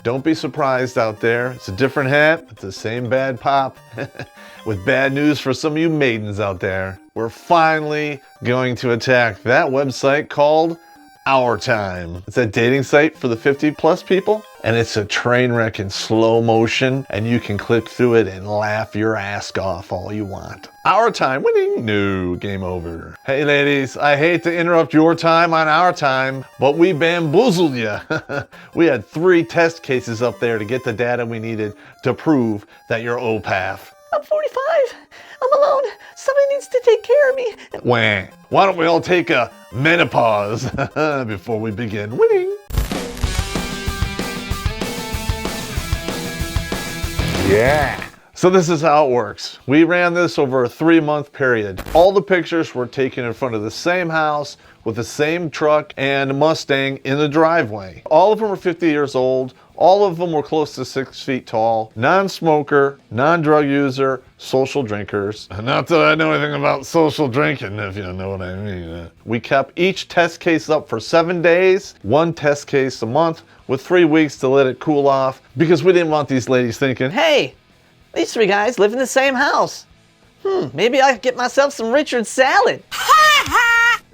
Don't be surprised out there. It's a different hat, it's the same bad pop. With bad news for some of you maidens out there. We're finally going to attack that website called Our Time. It's a dating site for the 50+ people, and it's a train wreck in slow motion, and you can click through it and laugh your ass off all you want. Our Time winning? No, game over. Hey ladies, I hate to interrupt your time on Our Time, but we bamboozled you. We had 3 test cases up there to get the data we needed to prove that you're OPPAF. I'm 45. I'm alone. Somebody needs to take care of me. Wah. Why don't we all take a menopause before we begin winning? Yeah. So this is how it works. We ran this over a 3-month period. All the pictures were taken in front of the same house with the same truck and Mustang in the driveway. All of them were 50 years old. All of them were close to 6 feet tall, non-smoker, non-drug user, social drinkers. Not that I know anything about social drinking, if you know what I mean. We kept each test case up for 7 days, 1 test case a month, with 3 weeks to let it cool off, because we didn't want these ladies thinking, Hey, these 3 guys live in the same house. Maybe I could get myself some Richard salad.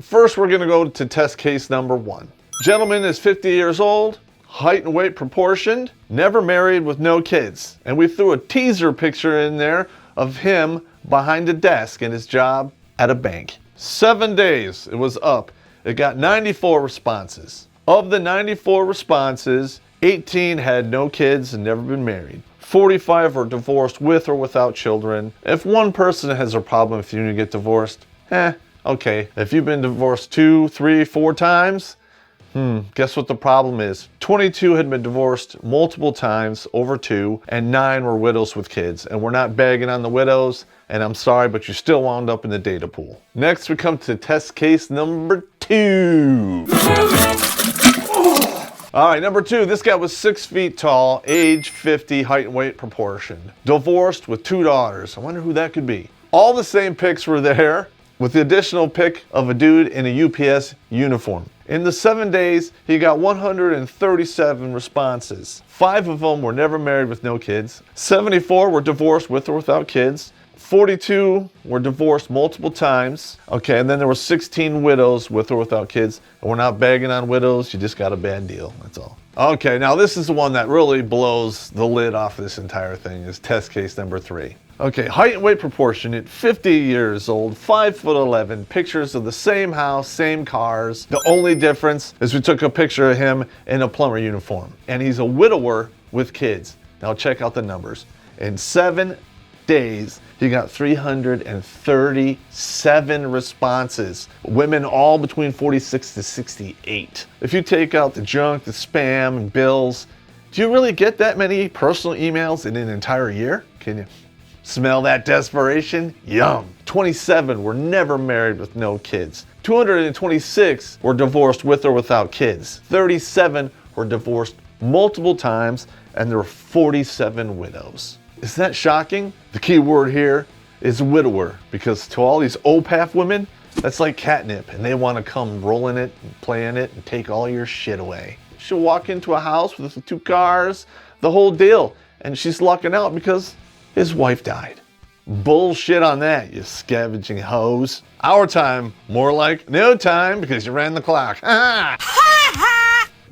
First, we're gonna go to test case number 1. Gentleman is 50 years old, height and weight proportioned, never married with no kids. And we threw a teaser picture in there of him behind a desk in his job at a bank. 7 days it was up. It got 94 responses. Of the 94 responses, 18 had no kids and never been married. 45 were divorced with or without children. If one person has a problem with you and you get divorced, okay. If you've been divorced 2, 3, 4 times, guess what the problem is? 22 had been divorced multiple times, over 2, and 9 were widows with kids. And we're not bagging on the widows, and I'm sorry, but you still wound up in the data pool. Next, we come to test case number 2. All right, number 2, this guy was 6 feet tall, age 50, height and weight proportion. Divorced with 2 daughters. I wonder who that could be. All the same pics were there, with the additional pic of a dude in a UPS uniform. In the 7 days, he got 137 responses. 5 of them were never married with no kids. 74 were divorced with or without kids. 42 were divorced multiple times. Okay, and then there were 16 widows with or without kids. And we're not bagging on widows, you just got a bad deal, that's all. Okay, now this is the one that really blows the lid off this entire thing, is test case number 3. Okay, height and weight proportion at 50 years old, 5'11", pictures of the same house, same cars. The only difference is we took a picture of him in a plumber uniform. And he's a widower with kids. Now check out the numbers. In 7 days, he got 337 responses. Women all between 46 to 68. If you take out the junk, the spam, and bills, do you really get that many personal emails in an entire year? Can you smell that desperation? Yum. 27 were never married with no kids. 226 were divorced with or without kids. 37 were divorced multiple times, and there were 47 widows. Is that shocking? The key word here is widower, because to all these OPPAF women, that's like catnip, and they want to come rolling it and playing it and take all your shit away. She'll walk into a house with 2 cars, the whole deal, and she's lucking out because his wife died. Bullshit on that, you scavenging hoes. Our time, more like no time because you ran the clock.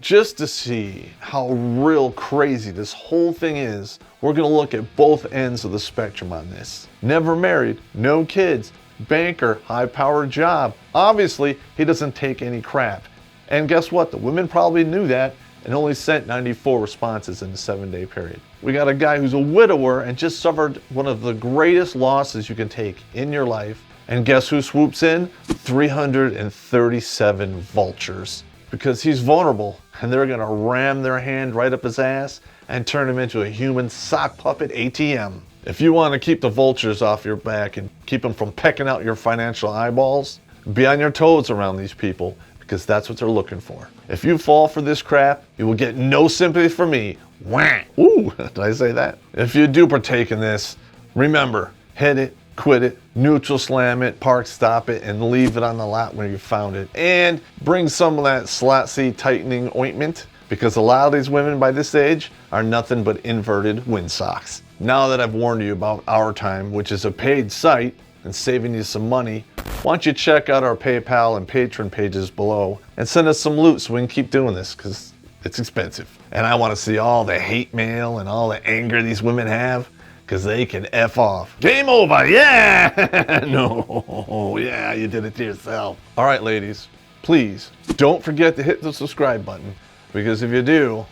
Just to see how real crazy this whole thing is, we're gonna look at both ends of the spectrum on this. Never married, no kids, banker, high-powered job. Obviously, he doesn't take any crap. And guess what? The women probably knew that and only sent 94 responses in a 7-day period. We got a guy who's a widower and just suffered one of the greatest losses you can take in your life. And guess who swoops in? 337 vultures. Because he's vulnerable, and they're gonna ram their hand right up his ass and turn him into a human sock puppet ATM. If you want to keep the vultures off your back and keep them from pecking out your financial eyeballs, be on your toes around these people, because that's what they're looking for. If you fall for this crap, you will get no sympathy from me. Wah! Ooh, did I say that? If you do partake in this, remember, hit it, quit it, neutral slam it, park stop it, and leave it on the lot where you found it. And bring some of that slot seat tightening ointment, because a lot of these women by this age are nothing but inverted wind socks. Now that I've warned you about Our Time, which is a paid site and saving you some money, why don't you check out our PayPal and Patreon pages below and send us some loot so we can keep doing this, because it's expensive. And I want to see all the hate mail and all the anger these women have, because they can F off. Game over, yeah! No, yeah, you did it to yourself. All right, ladies, please don't forget to hit the subscribe button, because if you do,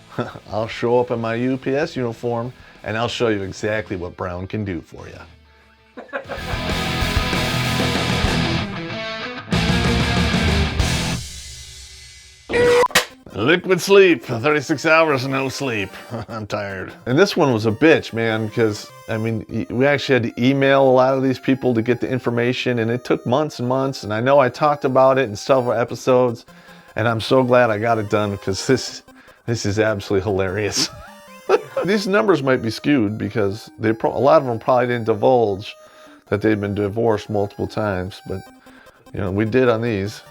I'll show up in my UPS uniform and I'll show you exactly what Brown can do for you. Liquid sleep, 36 hours, no sleep. I'm tired. And this one was a bitch, man, because, I mean, we actually had to email a lot of these people to get the information, and it took months and months, and I know I talked about it in several episodes, and I'm so glad I got it done, because this is absolutely hilarious. These numbers might be skewed, because a lot of them probably didn't divulge that they'd been divorced multiple times, but, you know, we did on these.